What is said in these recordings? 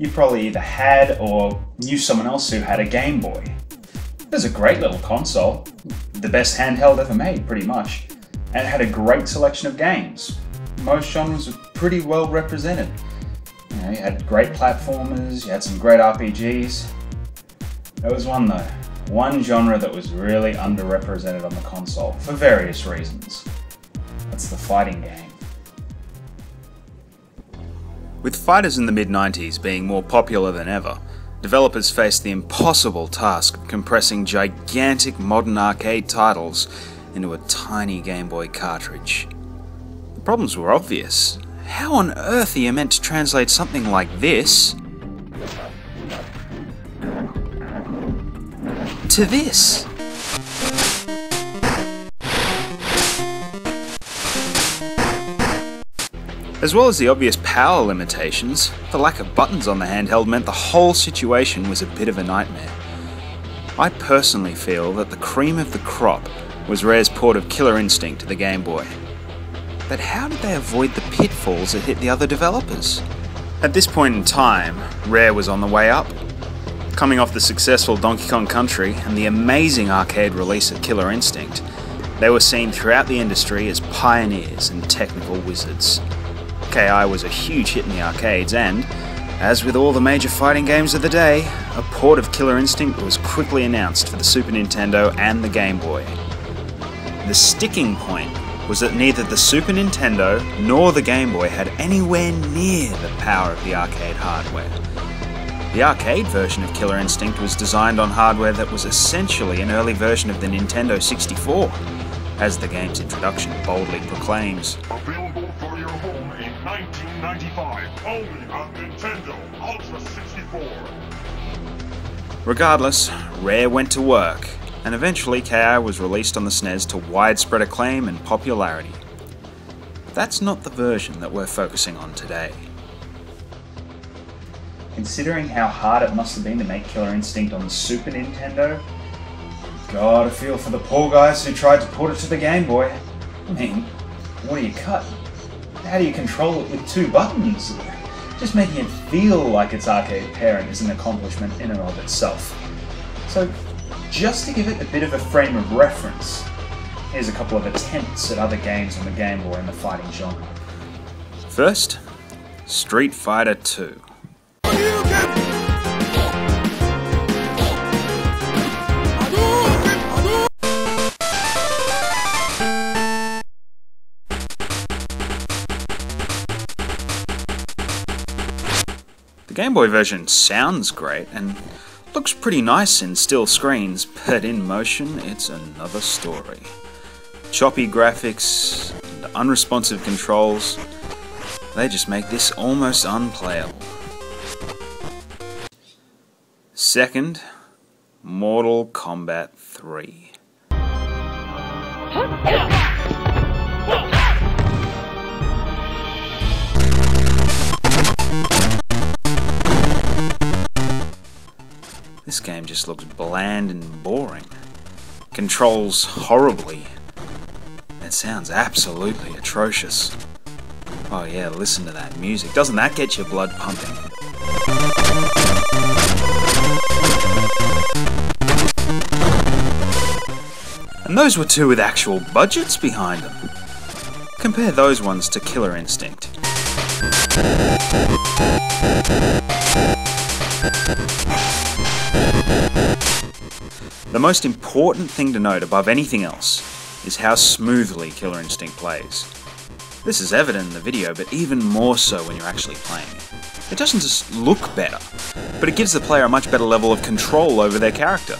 You probably either had or knew someone else who had a Game Boy. It was a great little console, the best handheld ever made pretty much, and it had a great selection of games. Most genres were pretty well represented. You know, you had great platformers, you had some great RPGs. There was one though, one genre that was really underrepresented on the console for various reasons. That's the fighting game. With fighters in the mid-90s being more popular than ever, developers faced the impossible task of compressing gigantic modern arcade titles into a tiny Game Boy cartridge. The problems were obvious. How on earth are you meant to translate something like this to this? As well as the obvious power limitations, the lack of buttons on the handheld meant the whole situation was a bit of a nightmare. I personally feel that the cream of the crop was Rare's port of Killer Instinct to the Game Boy. But how did they avoid the pitfalls that hit the other developers? At this point in time, Rare was on the way up. Coming off the successful Donkey Kong Country and the amazing arcade release of Killer Instinct, they were seen throughout the industry as pioneers and technical wizards. KI was a huge hit in the arcades and, as with all the major fighting games of the day, a port of Killer Instinct was quickly announced for the Super Nintendo and the Game Boy. The sticking point was that neither the Super Nintendo nor the Game Boy had anywhere near the power of the arcade hardware. The arcade version of Killer Instinct was designed on hardware that was essentially an early version of the Nintendo 64, as the game's introduction boldly proclaims. Available for your home in 1995, only on Nintendo Ultra 64. Regardless, Rare went to work, and eventually KI was released on the SNES to widespread acclaim and popularity. But that's not the version that we're focusing on today. Considering how hard it must have been to make Killer Instinct on the Super Nintendo, gotta feel for the poor guys who tried to port it to the Game Boy. I mean, what do you cut? How do you control it with two buttons? Just making it feel like its arcade parent is an accomplishment in and of itself. So, just to give it a bit of a frame of reference, here's a couple of attempts at other games on the Game Boy in the fighting genre. First, Street Fighter II. The Game Boy version sounds great and looks pretty nice in still screens, but in motion it's another story. Choppy graphics and unresponsive controls, they just make this almost unplayable. Second, Mortal Kombat 3. This game just looks bland and boring. Controls horribly. It sounds absolutely atrocious. Oh yeah, listen to that music. Doesn't that get your blood pumping? And those were two with actual budgets behind them. Compare those ones to Killer Instinct. The most important thing to note above anything else is how smoothly Killer Instinct plays. This is evident in the video, but even more so when you're actually playing it. It doesn't just look better, but it gives the player a much better level of control over their character.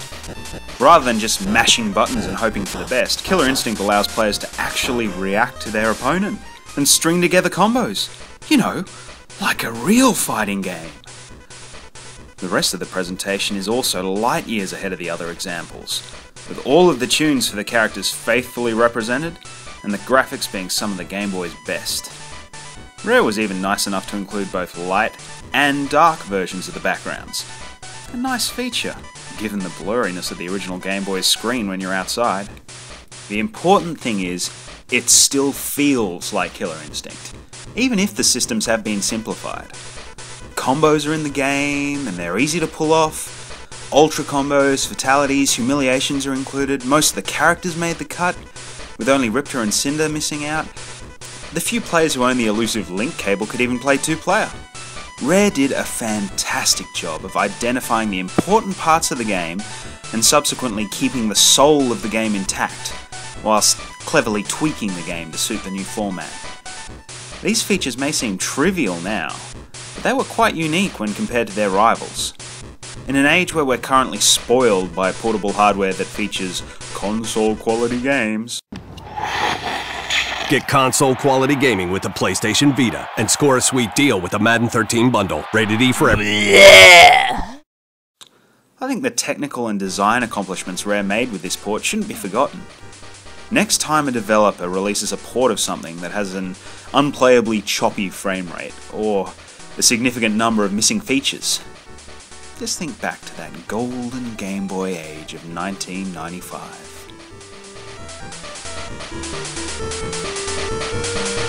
Rather than just mashing buttons and hoping for the best, Killer Instinct allows players to actually react to their opponent and string together combos. You know, like a real fighting game. The rest of the presentation is also light years ahead of the other examples, with all of the tunes for the characters faithfully represented, and the graphics being some of the Game Boy's best. Rare was even nice enough to include both light and dark versions of the backgrounds. A nice feature, given the blurriness of the original Game Boy's screen when you're outside. The important thing is, it still feels like Killer Instinct, even if the systems have been simplified. combos are in the game, and they're easy to pull off. Ultra combos, fatalities, humiliations are included. Most of the characters made the cut, with only Riptor and Cinder missing out. The few players who own the elusive link cable could even play 2-player. Rare did a fantastic job of identifying the important parts of the game and subsequently keeping the soul of the game intact, whilst cleverly tweaking the game to suit the new format. These features may seem trivial now, but they were quite unique when compared to their rivals. In an age where we're currently spoiled by portable hardware that features console-quality games. Get console-quality gaming with the PlayStation Vita and score a sweet deal with the Madden 13 bundle. Rated E for everyone. I think the technical and design accomplishments Rare made with this port shouldn't be forgotten. Next time a developer releases a port of something that has an unplayably choppy frame rate, or a significant number of missing features, just think back to that golden Game Boy age of 1995.